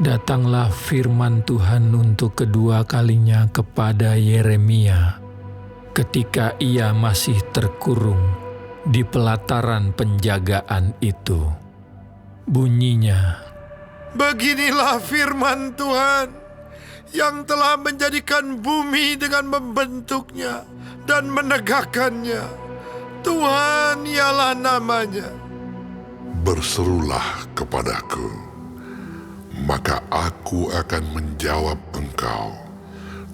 Datanglah firman Tuhan untuk kedua kalinya kepada Yeremia ketika ia masih terkurung di pelataran penjagaan itu. Bunyinya, "Beginilah firman Tuhan yang telah menjadikan bumi dengan membentuknya dan menegakkannya. Tuhan ialah namanya. Berserulah kepadaku, maka aku akan menjawab engkau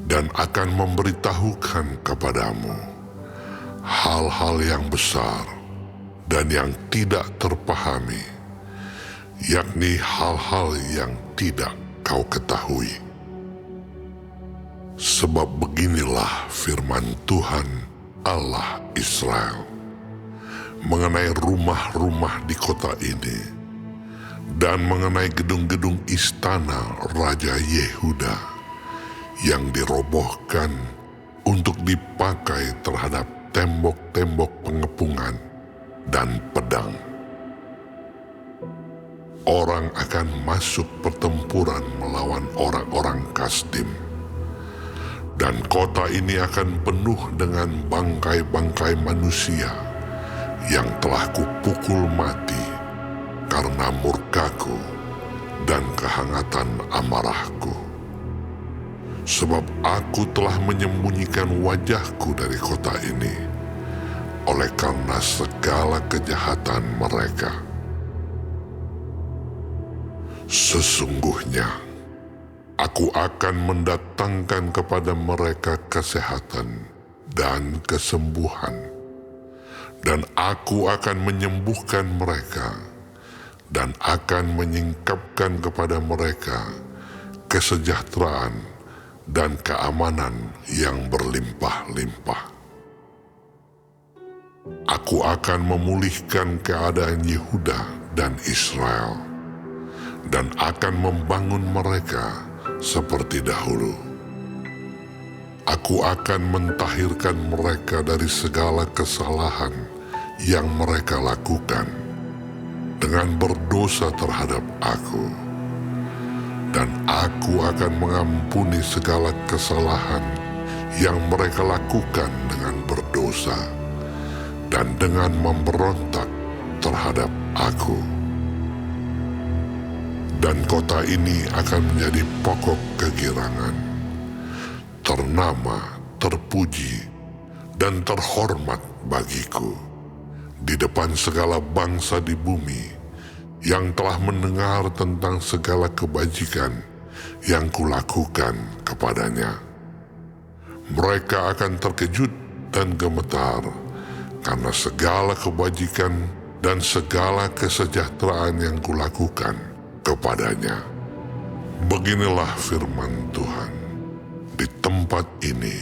dan akan memberitahukan kepadamu hal-hal yang besar dan yang tidak terpahami, yakni hal-hal yang tidak kau ketahui. Sebab beginilah firman Tuhan Allah Israel mengenai rumah-rumah di kota ini dan mengenai gedung-gedung istana Raja Yehuda yang dirobohkan untuk dipakai terhadap tembok-tembok pengepungan dan pedang. Orang akan masuk pertempuran melawan orang-orang Kasdim, dan kota ini akan penuh dengan bangkai-bangkai manusia yang telah kupukul mati karena murkaku dan kehangatan amarahku. Sebab aku telah menyembunyikan wajahku dari kota ini oleh karena segala kejahatan mereka. Sesungguhnya aku akan mendatangkan kepada mereka kesehatan dan kesembuhan, dan aku akan menyembuhkan mereka dan akan menyingkapkan kepada mereka kesejahteraan dan keamanan yang berlimpah-limpah. Aku akan memulihkan keadaan Yehuda dan Israel dan akan membangun mereka seperti dahulu. Aku akan mentahirkan mereka dari segala kesalahan yang mereka lakukan dengan berdosa terhadap aku. Dan aku akan mengampuni segala kesalahan yang mereka lakukan dengan berdosa dan dengan memberontak terhadap aku. Dan kota ini akan menjadi pokok kegirangan, ternama, terpuji, dan terhormat bagiku di depan segala bangsa di bumi yang telah mendengar tentang segala kebajikan yang kulakukan kepadanya. Mereka akan terkejut dan gemetar karena segala kebajikan dan segala kesejahteraan yang kulakukan kepadanya. Beginilah firman Tuhan, di tempat ini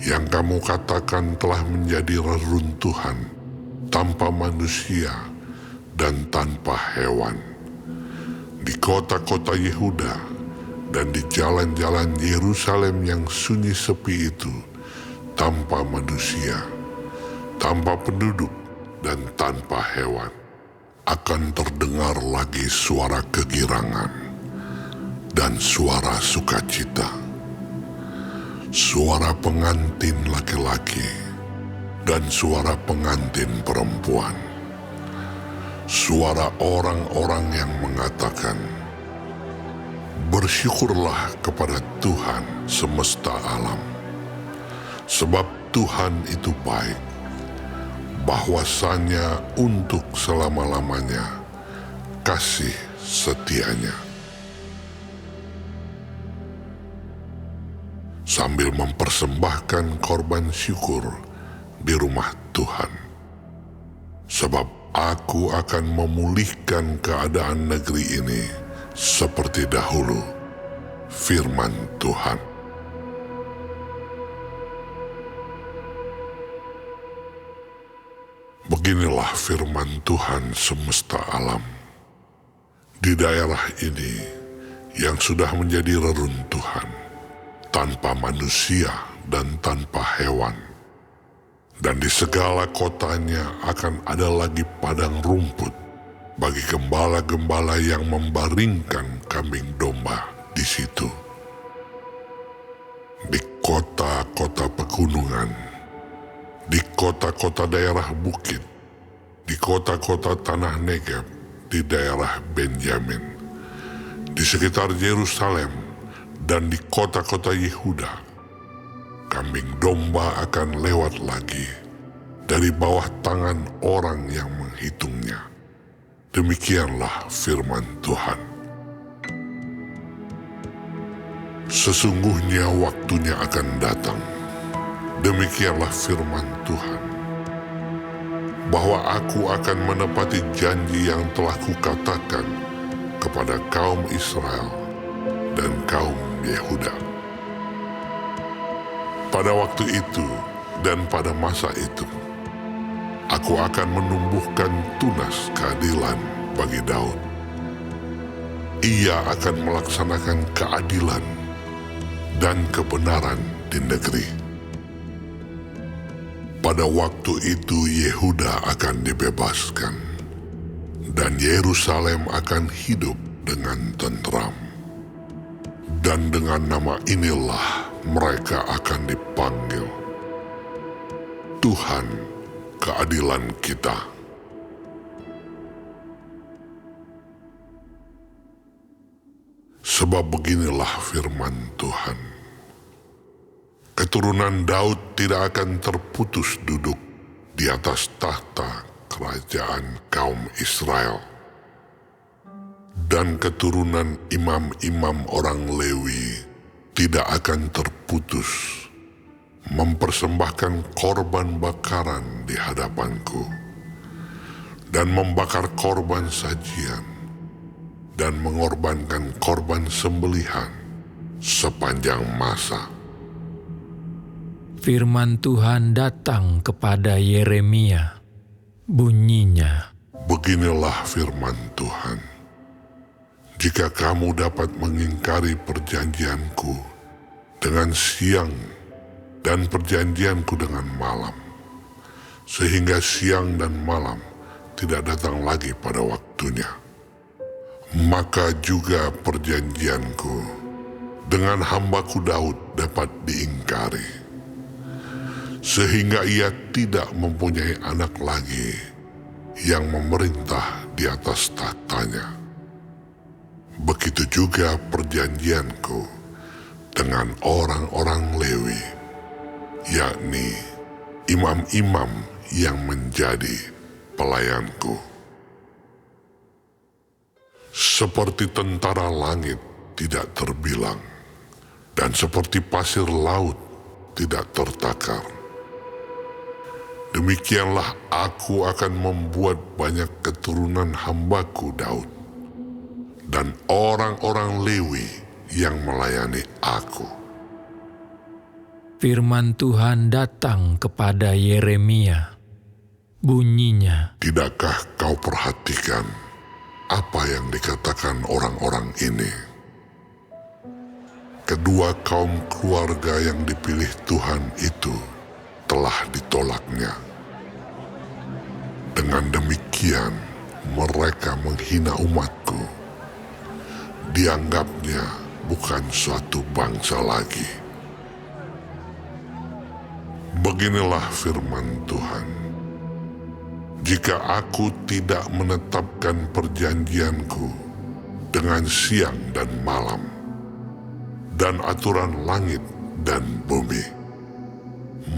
yang kamu katakan telah menjadi reruntuhan tanpa manusia dan tanpa hewan, di kota-kota Yehuda dan di jalan-jalan Yerusalem yang sunyi sepi itu, tanpa manusia, tanpa penduduk, dan tanpa hewan, akan terdengar lagi suara kegirangan dan suara sukacita, suara pengantin laki-laki dan suara pengantin perempuan, suara orang-orang yang mengatakan, "Bersyukurlah kepada Tuhan semesta alam, sebab Tuhan itu baik, bahwasanya untuk selama-lamanya kasih setianya." Sambil mempersembahkan korban syukur di rumah Tuhan. Sebab aku akan memulihkan keadaan negeri ini seperti dahulu, firman Tuhan. Beginilah firman Tuhan semesta alam. Di daerah ini yang sudah menjadi reruntuhan, tanpa manusia dan tanpa hewan, dan di segala kotanya akan ada lagi padang rumput bagi gembala-gembala yang membaringkan kambing domba di situ. Di kota-kota pegunungan, di kota-kota daerah bukit, di kota-kota tanah Negeb, di daerah Benyamin, di sekitar Yerusalem, dan di kota-kota Yehuda, kambing domba akan lewat lagi dari bawah tangan orang yang menghitungnya. Demikianlah firman Tuhan. Sesungguhnya waktunya akan datang, demikianlah firman Tuhan, bahwa aku akan menepati janji yang telah kukatakan kepada kaum Israel dan kaum Yehuda. Pada waktu itu dan pada masa itu, aku akan menumbuhkan tunas keadilan bagi Daud. Ia akan melaksanakan keadilan dan kebenaran di negeri. Pada waktu itu Yehuda akan dibebaskan, dan Yerusalem akan hidup dengan tentram. Dan dengan nama inilah mereka akan dipanggil, Tuhan keadilan kita. Sebab beginilah firman Tuhan, keturunan Daud tidak akan terputus duduk di atas tahta kerajaan kaum Israel, dan keturunan imam-imam orang Lewi tidak akan terputus mempersembahkan korban bakaran di hadapanku, dan membakar korban sajian, dan mengorbankan korban sembelihan sepanjang masa. Firman Tuhan datang kepada Yeremia. Bunyinya, Beginilah firman Tuhan, jika kamu dapat mengingkari perjanjianku dengan siang dan perjanjianku dengan malam, sehingga siang dan malam tidak datang lagi pada waktunya, maka juga perjanjianku dengan hambaku Daud dapat diingkari, sehingga ia tidak mempunyai anak lagi yang memerintah di atas tahtanya. Begitu juga perjanjianku dengan orang-orang Lewi, yakni imam-imam yang menjadi pelayanku. Seperti tentara langit tidak terbilang, dan seperti pasir laut tidak tertakar, demikianlah aku akan membuat banyak keturunan hambaku Daud dan orang-orang Lewi yang melayani aku. firman Tuhan datang kepada Yeremia. Bunyinya, Tidakkah kau perhatikan apa yang dikatakan orang-orang ini? Kedua kaum keluarga yang dipilih Tuhan itu telah ditolaknya. Dengan demikian, mereka menghina umatku. Dianggapnya bukan suatu bangsa lagi. Beginilah firman Tuhan. Jika aku tidak menetapkan perjanjianku dengan siang dan malam, dan aturan langit dan bumi,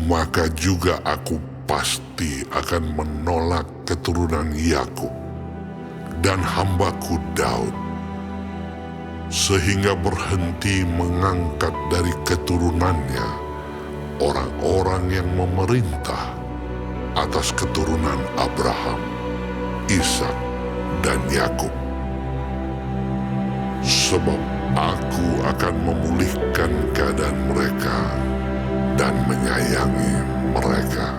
maka juga aku pasti akan menolak keturunan Yakub dan hambaku Daud, sehingga berhenti mengangkat dari keturunannya orang-orang yang memerintah atas keturunan Abraham, Ishak, dan Yakub. Sebab aku akan memulihkan keadaan mereka dan menyayangi mereka.